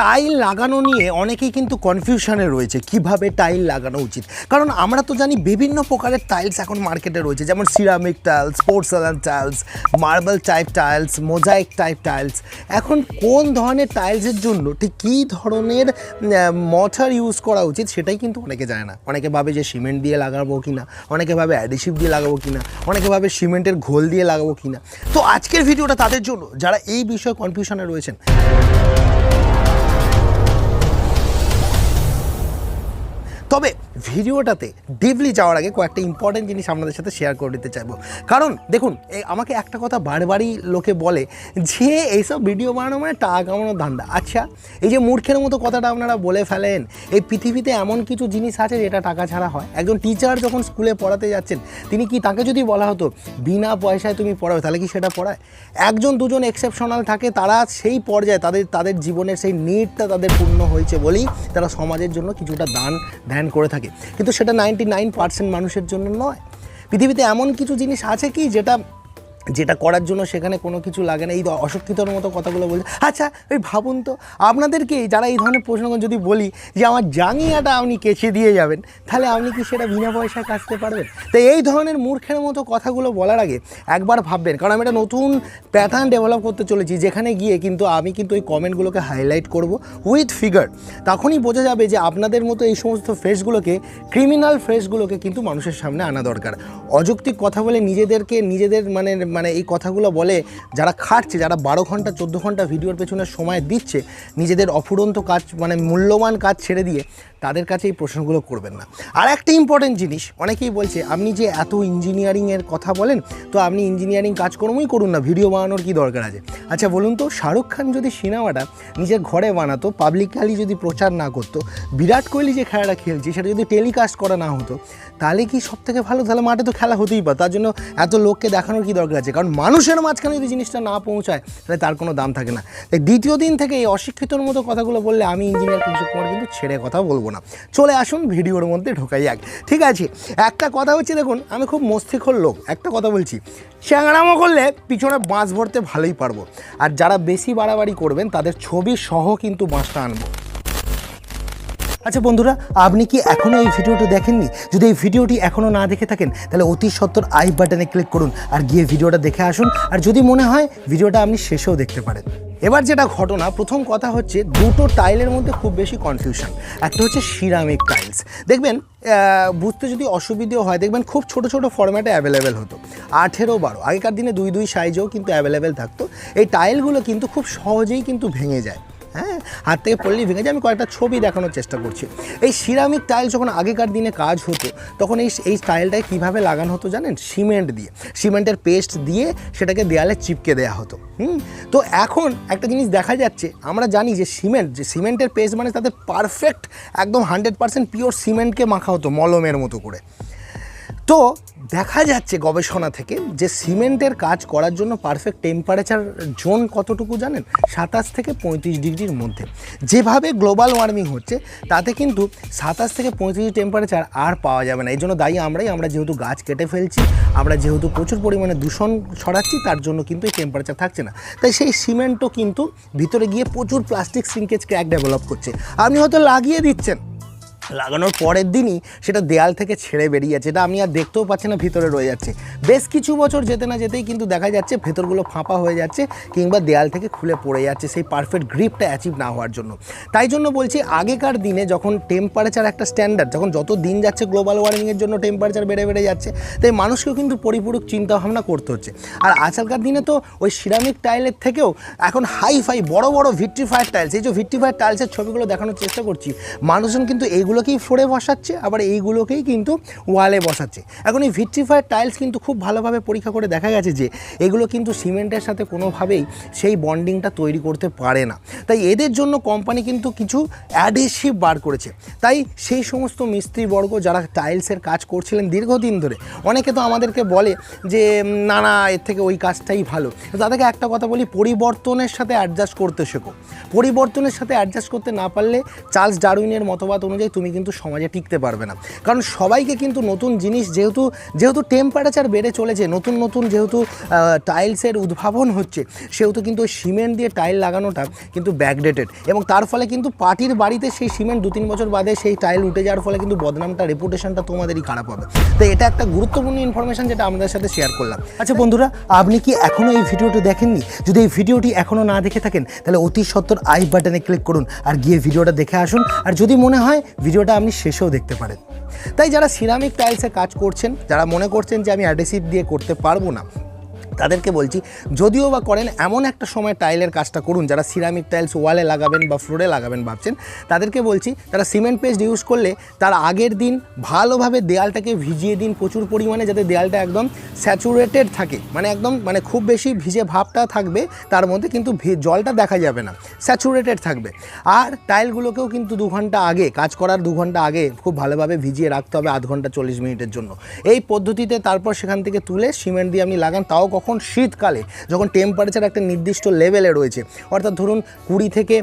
Tile লাগানো নিয়ে অনেকেই কিন্তু কনফিউশনে রয়েছে কিভাবে টাইল লাগানো উচিত। কারণ আমরা তো জানি বিভিন্ন প্রকারের টাইলস এখন মার্কেটে রয়েছে, যেমন ceramic tiles, porcelain tiles, marble type tiles, mosaic type tiles. এখন কোন ধরনের টাইলসের জন্য ঠিক কী ধরনের মর্টার ইউজ করা উচিত সেটাই কিন্তু অনেকে জানে না। অনেকে ভাবে যে সিমেন্ট দিয়ে লাগাবো কি না, অনেকে ভাবে অ্যাডিসিভ দিয়ে লাগাবো কি না, অনেকে ভাবে সিমেন্টের ঘোল দিয়ে লাগাবো কি না। তো আজকের ভিডিওটা তাদের জন্য যারা এই বিষয়ে কনফিউশনে রয়েছেন। তবে ভিডিওটাতে ডিপলি যাওয়ার আগে কয়েকটা ইম্পর্টেন্ট জিনিস আপনাদের সাথে শেয়ার করে দিতে চাইবো। কারণ দেখুন, আমাকে একটা কথা বারবারই লোকে বলে যে এইসব ভিডিও বানানো মানে টাকা কামানোর ধান্দা। আচ্ছা, এই যে মূর্খের মতো কথাটা আপনারা বলে ফেলেন, এই পৃথিবীতে এমন কিছু জিনিস আছে যেটা টাকা ছাড়া হয়। একজন টিচার যখন স্কুলে পড়াতে যাচ্ছেন, তাকে যদি বলা হতো বিনা পয়সায় তুমি পড়াবে, তাহলে কি সেটা পড়ায়? একজন দুজন এক্সেপশনাল থাকে, তারা সেই পর্যায়ে তাদের জীবনের সেই নিডটা তাদের পূর্ণ হয়েছে বলেই তারা সমাজের জন্য কিছুটা ধ্যান করে থাকে, কিন্তু সেটা 99% মানুষের জন্য নয়। পৃথিবীতে এমন কিছু জিনিস আছে কি যেটা করার জন্য সেখানে কোনো কিছু লাগে না। এই অশিক্ষিতর মতো কথাগুলো বলছে। আচ্ছা, ওই ভাবুন তো, আপনাদেরকে যারা এই ধরনের প্রশ্ন যদি বলি যে আমার জাঙ্গিয়াটা আপনি কেচে দিয়ে যাবেন, তাহলে আপনি কি সেটা বিনা পয়সায় কাচতে পারবেন? তো এই ধরনের মূর্খের মতো কথাগুলো বলার আগে একবার ভাববেন, কারণ আমি একটা নতুন প্যাটার্ন ডেভেলপ করতে চলেছি, যেখানে গিয়ে আমি ওই কমেন্টগুলোকে হাইলাইট করব উইথ ফিগার। তখনই বোঝা যাবে যে আপনাদের মতো এই সমস্ত ফেসগুলোকে, ক্রিমিনাল ফেসগুলোকে কিন্তু মানুষের সামনে আনা দরকার। অযৌক্তিক কথা বলে নিজেদের মানে এই কথাগুলো বলে যারা খাটছে, যারা 12 ঘন্টা 14 ঘন্টা ভিডিওর পেছনে সময় দিচ্ছে, নিজেদের অফুরন্ত কাজ মূল্যবান কাজ ছেড়ে দিয়ে তাদের কাছে এই প্রশ্নগুলো করবেন না। আর একটা ইম্পর্টেন্ট জিনিস, অনেকেই বলছে আপনি যে এত ইঞ্জিনিয়ারিংয়ের কথা বলেন, তো আপনি ইঞ্জিনিয়ারিং কাজকর্মই করুন না, ভিডিও বানানোর কি দরকার আছে? আচ্ছা বলুন তো, শাহরুখ খান যদি সিনেমাটা নিজের ঘরে বানাতো, পাবলিকালি যদি প্রচার না করতো, বিরাট কোহলি যে খেলাটা খেলছে সেটা যদি টেলিকাস্ট করা না হতো, তাহলে কি সব থেকে ভালো? তাহলে মাঠে তো খেলা হতেই পারে, তার জন্য এত লোককে দেখানোর কি দরকার আছে? কারণ মানুষের মাঝখানে যদি জিনিসটা না পৌঁছায়, তাহলে তার কোনো দাম থাকে না। তাই দ্বিতীয় দিন থেকে এই অশিক্ষিতর মতো কথাগুলো বললে আমি ইঞ্জিনিয়ার কিংশুক কুমার কিন্তু ছেড়ে কথা বলবো না। চলে আসুন ভিডিওর মধ্যে ঢোকাই যাক। ঠিক আছে, একটা কথা হচ্ছে, দেখুন আমি খুব মস্তিষ্কর লোক, একটা কথা বলছি, চ্যাংড়ামো করলে পিছনে বাঁশ ভরতে ভালোই পারবো, আর যারা বেশি বাড়াবাড়ি করবেন তাদের ছবি সহ কিন্তু বাঁশটা আনবো। আচ্ছা বন্ধুরা, আপনি কি এখনও এই ভিডিওটি দেখেননি? যদি এই ভিডিওটি এখনও না দেখে থাকেন, তাহলে অতি সত্বর আই বাটনে ক্লিক করুন আর গিয়ে ভিডিওটা দেখে আসুন। আর যদি মনে হয় ভিডিওটা আপনি শেষেও দেখতে পারেন। এবার যেটা ঘটনা, প্রথম কথা হচ্ছে দুটো টাইলের মধ্যে খুব বেশি কনফিউশন। একটা হচ্ছে সিরামিক টাইলস, দেখবেন বুঝতে যদি অসুবিধেও হয়, দেখবেন খুব ছোট ছোট ফরম্যাটে অ্যাভেলেবেল হতো, 18-12, আগেকার দিনে 2 সাইজেও কিন্তু অ্যাভেলেবেল থাকতো। এই টাইলগুলো কিন্তু খুব সহজেই কিন্তু ভেঙে যায়, হ্যাঁ, হাত থেকে পড়লেই ভেঙে যায়। আমি কয়েকটা ছবি দেখানোর চেষ্টা করছি। এই সিরামিক টাইল যখন আগেকার দিনে কাজ হতো, তখন এই টাইলটায় কীভাবে লাগানো হতো জানেন? সিমেন্ট দিয়ে, সিমেন্টের পেস্ট দিয়ে সেটাকে দেয়ালে চিপকে দেওয়া হতো। তো এখন একটা জিনিস দেখা যাচ্ছে, আমরা জানি যে সিমেন্টের পেস্ট মানে তাদের পারফেক্ট একদম 100% পিওর সিমেন্টকে মাখা হতো মলমের মতো করে। তো দেখা যাচ্ছে গবেষণা থেকে যে সিমেন্টের কাজ করার জন্য পারফেক্ট টেম্পারেচার জোন কতটুকু জানেন? 27 থেকে 35 ডিগ্রির মধ্যে। যেভাবে গ্লোবাল ওয়ার্মিং হচ্ছে, তাতে কিন্তু 27 থেকে 35 টেম্পারেচার আর পাওয়া যাবে না। এই জন্য দায়ী আমরা যেহেতু গাছ কেটে ফেলছি, আমরা যেহেতু প্রচুর পরিমাণে দূষণ ছড়াচ্ছি, তার জন্য কিন্তু এই টেম্পারেচার থাকছে না। তাই সেই সিমেন্টও কিন্তু ভিতরে গিয়ে প্রচুর প্লাস্টিক শ্রিঙ্কেজ ক্র্যাক ডেভেলপ করছে। আপনি হয়তো লাগিয়ে দিচ্ছেন, লাগানোর পরের দিনই সেটা দেয়াল থেকে ছেড়ে বেরিয়ে যাচ্ছে, এটা আপনি আর দেখতেও পাচ্ছেন না, ভিতরে রয়ে যাচ্ছে। বেশ কিছু বছর যেতে না যেতেই কিন্তু দেখা যাচ্ছে ভেতরগুলো ফাঁপা হয়ে যাচ্ছে, কিংবা দেয়াল থেকে খুলে পড়ে যাচ্ছে সেই পারফেক্ট গ্রিপটা অ্যাচিভ না হওয়ার জন্য। তাই জন্য বলছি, আগেকার দিনে যখন টেম্পারেচার একটা স্ট্যান্ডার্ড, যত দিন যাচ্ছে গ্লোবাল ওয়ার্মিংয়ের জন্য টেম্পারেচার বেড়ে যাচ্ছে, তাই মানুষকেও কিন্তু পরিপূরক চিন্তাভাবনা করতে হচ্ছে। আর আজকালকার দিনে তো ওই সিরামিক টাইলের থেকেও এখন হাই বড় বড় ভিট্রিফায়ার টাইলস, এই যে ভিট্রিফায়ার টাইলসের ছবিগুলো দেখানোর চেষ্টা করছি, মানুষজন কিন্তু এইগুলোকেই ফোড়ে বসাচ্ছে, আবার এইগুলোকেই কিন্তু ওয়ালে বসাচ্ছে। এখন এই ভিট্রিফায়ার টাইলস কিন্তু খুব ভালোভাবে পরীক্ষা করে দেখা গেছে যে এগুলো কিন্তু সিমেন্টের সাথে কোনোভাবেই সেই বন্ডিংটা তৈরি করতে পারে না। তাই এদের জন্য কোম্পানি কিন্তু কিছু অ্যাডহেসিভ বার করেছে। তাই সেই সমস্ত মিস্ত্রিবর্গ যারা টাইলসের কাজ করছিলেন দীর্ঘদিন ধরে, অনেকে তো আমাদেরকে বলে যে না এর থেকে ওই কাজটাই ভালো। তাদেরকে একটা কথা বলি, পরিবর্তনের সাথে অ্যাডজাস্ট করতে শেখো। পরিবর্তনের সাথে অ্যাডজাস্ট করতে না পারলে চার্লস ডারউইনের মতবাদ অনুযায়ী তুমি তুমি কিন্তু সমাজে টিকতে পারবে না। কারণ সবাইকে কিন্তু নতুন জিনিস যেহেতু টেম্পারেচার বেড়ে চলেছে, নতুন যেহেতু টাইলসের উদ্ভাবন হচ্ছে, সেহেতু কিন্তু ওই সিমেন্ট দিয়ে টাইল লাগানোটা কিন্তু ব্যাকডেটেড, এবং তার ফলে কিন্তু পার্টির বাড়িতে সেই সিমেন্ট 2-3 বছর বাদে সেই টাইল উঠে যাওয়ার ফলে কিন্তু বদনামটা, রেপুটেশনটা তোমাদেরই খারাপ হবে। তো এটা একটা গুরুত্বপূর্ণ ইনফরমেশন যেটা আমাদের সাথে শেয়ার করলাম। আচ্ছা বন্ধুরা, আপনি কি এখনও এই ভিডিওটি দেখেননি? যদি এই ভিডিওটি এখনও না দেখে থাকেন তাহলে অতি সত্বর আই বাটনে ক্লিক করুন আর গিয়ে ভিডিওটা দেখে আসুন। আর যদি মনে হয় ভিডিওটা আপনি শেষেও দেখতে পারেন। তাই যারা সিরামিক টাইলসে কাজ করছেন, যারা মনে করছেন যে আমি অ্যাডহেসিভ দিয়ে করতে পারবো না, তাদেরকে বলছি যদিও বা করেন এমন একটা সময় টাইলের কাজটা করুন। যারা সিরামিক টাইলস ওয়ালে লাগাবেন বা ফ্লোরে লাগাবেন ভাবছেন, তাদেরকে বলছি তারা সিমেন্ট পেস্ট ইউজ করলে তার আগের দিন ভালোভাবে দেয়ালটাকে ভিজিয়ে দিন প্রচুর পরিমাণে, যাতে দেয়ালটা একদম স্যাচুরেটেড থাকে, মানে খুব বেশি ভিজে ভাবটা থাকবে, তার মধ্যে কিন্তু জলটা দেখা যাবে না, স্যাচুরেটেড থাকবে। আর টাইলগুলোকেও কিন্তু 2 ঘন্টা আগে, কাজ করার 2 ঘন্টা আগে খুব ভালোভাবে ভিজিয়ে রাখতে হবে, আধ ঘন্টা 40 মিনিটের জন্য। এই পদ্ধতিতে তারপর সেখান থেকে তুলে সিমেন্ট দিয়ে আপনি লাগান, তাও কখন শীতকালে যখন টেম্পারেচার একটা নির্দিষ্ট লেভেলে রয়েছে, অর্থাৎ ধরুন 20 থেকে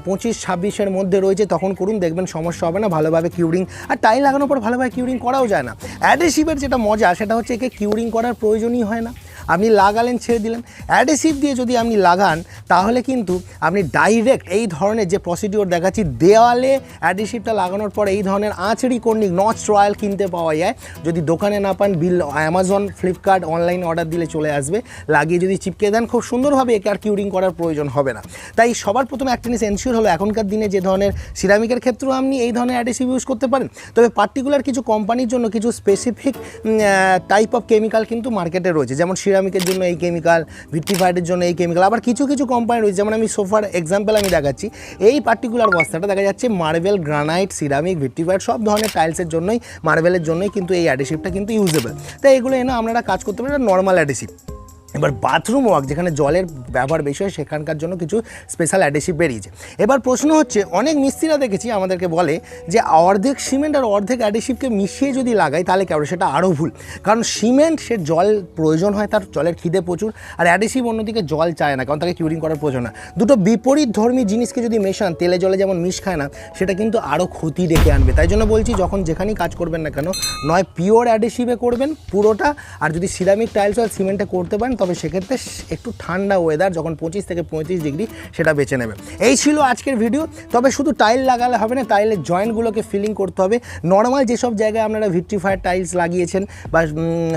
25-26-এর মধ্যে রয়েছে, তখন করুন, দেখবেন সমস্যা হবে না, ভালোভাবে কিউরিং। আর টাইল লাগানোর পর ভালোভাবে কিউরিং করাও যায় না। অ্যাডহেসিভের যেটা মজা সেটা হচ্ছে একে কিউরিং করার প্রয়োজনই হয় না, আপনি লাগালেন, ছেড়ে দিলেন। অ্যাডহেসিভ দিয়ে যদি আপনি লাগান তাহলে কিন্তু আপনি ডাইরেক্ট এই ধরনের যে প্রসিডিওর দেখাচ্ছি, দেওয়ালে অ্যাডহেসিভটা লাগানোর পর এই ধরনের আঁচড়ি কর্নিক নচ রয়্যাল কিনতে পাওয়া যায়। যদি দোকানে না পান, বিল অ্যামাজন, ফ্লিপকার্ট, অনলাইন অর্ডার দিলে চলে আসবে। লাগিয়ে যদি চিপকে দেন খুব সুন্দরভাবে, একে আর কিউরিং করার প্রয়োজন হবে না। তাই সবার প্রথমে একটা জিনিস এনশিওর হলো, এখনকার দিনে যে ধরনের সিরামিকের ক্ষেত্রেও আপনি এই ধরনের অ্যাডহেসিভ ইউজ করতে পারেন, তবে পার্টিকুলার কিছু কোম্পানির জন্য কিছু স্পেসিফিক টাইপ অফ কেমিক্যাল কিন্তু মার্কেটে রয়েছে। যেমন সিরামিকের জন্য এই কেমিক্যাল, ভিট্রিফাইডের জন্য এই কেমিক্যাল। আবার কিছু কোম্পানি রয়েছে, যেমন আমি সোফার এক্সাম্পল আমি দেখাচ্ছি, এই পার্টিকুলার বস্তাটা দেখা যাচ্ছে মার্বেল, গ্রানাইট, সিরামিক, ভিট্রিফাইড সব ধরনের টাইলসের জন্যই, মার্বেলের জন্যই কিন্তু এই অ্যাডহেসিভটা কিন্তু ইউজেবল। তাই এগুলো এনে আপনারা কাজ করতে পারেন, নর্মাল অ্যাডহেসিভ। এবার বাথরুম ওয়ার্ক, যেখানে জলের ব্যবহার বেশি হয়, সেখানকার জন্য কিছু স্পেশাল অ্যাডহেসিভ বেরিয়েছে। এবার প্রশ্ন হচ্ছে, অনেক মিস্ত্রিরা দেখেছি আমাদেরকে বলে যে অর্ধেক সিমেন্ট আর অর্ধেক অ্যাডহেসিভকে মিশিয়ে যদি লাগাই তাহলে কেমন, সেটা আরও ভুল। কারণ সিমেন্ট সে জল প্রয়োজন হয়, তার জলের খিদে প্রচুর, আর অ্যাডহেসিভ অন্যদিকে জল চায় না, কারণ তাকে কিউরিং করার প্রয়োজন না। দুটো বিপরীত ধর্মী জিনিসকে যদি মেশান, তেলে জলে যেমন মিশ খায় না, সেটা কিন্তু আরও ক্ষতি ডেকে আনবে। তাই জন্য বলছি, যখন যেখানেই কাজ করবেন না কেন, নয় পিওর অ্যাডহেসিভে করবেন পুরোটা, আর যদি সিরামিক টাইলস আর সিমেন্টে করতে পারেন তবে সেক্ষেত্রে একটু ঠান্ডা ওয়েদার যখন 25 থেকে 35 ডিগ্রি, সেটা বেছে নেবে। এই ছিল আজকের ভিডিও। তবে শুধু টাইল লাগালে হবে না, টাইলের জয়েন্টগুলোকে ফিলিং করতে হবে। নর্মাল যেসব জায়গায় আপনারা ভিট্রিফায়ার টাইলস লাগিয়েছেন বা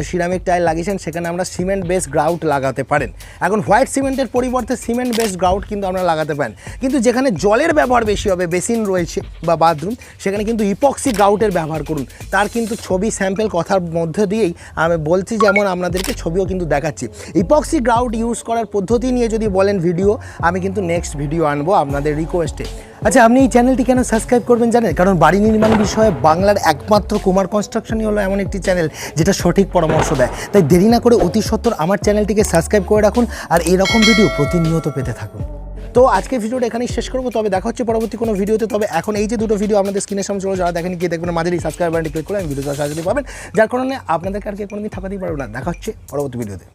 সিরামিক টাইল লাগিয়েছেন, সেখানে আমরা সিমেন্ট বেস গ্রাউট লাগাতে পারেন। এখন হোয়াইট সিমেন্টের পরিবর্তে সিমেন্ট বেস গ্রাউট কিন্তু আমরা লাগাতে পারেন। কিন্তু যেখানে জলের ব্যবহার বেশি হবে, বেসিন রয়েছে বা বাথরুম, সেখানে কিন্তু ইপক্সি গ্রাউটের ব্যবহার করুন। তার কিন্তু ছবি, স্যাম্পল কথার মধ্যে দিয়েই আমি বলছি, যেমন আপনাদেরকে ছবিও কিন্তু দেখাচ্ছি। ইপক্সি গ্রাউট ইউজ করার পদ্ধতি নিয়ে যদি বলেন ভিডিও, আমি কিন্তু নেক্সট ভিডিও আনবো আপনাদের রিকোয়েস্টে। আচ্ছা, আপনি এই চ্যানেলটি কেন সাবস্ক্রাইব করবেন জানেন? কারণ বাড়ি নির্মাণ বিষয়ে বাংলার একমাত্র কুমার কনস্ট্রাকশনই হলো এমন একটি চ্যানেল যেটা সঠিক পরামর্শ দেয়। তাই দেরি না করে অতি সত্বর আমার চ্যানেলটিকে সাবস্ক্রাইব করে রাখুন আর এরকম ভিডিও প্রতিনিয়ত পেতে থাকুন। তো আজকের ভিডিওটা এখানেই শেষ করবো, তবে দেখা হচ্ছে পরবর্তী কোনো ভিডিওতে। তবে এখন এই যে দুটো ভিডিও আপনাদের স্ক্রিনের সামনে চলে, যারা দেখেন গিয়ে দেখবেন, মাঝের এই সাবস্ক্রাইব বাটনটি ক্লিক করে আমি ভিডিওটা সাহায্য পাবেন, যার কারণে আপনাদেরকে আর কি কোনোদিন থাকাতেই পারবে না। দেখা হচ্ছে পরবর্তী ভিডিওতে।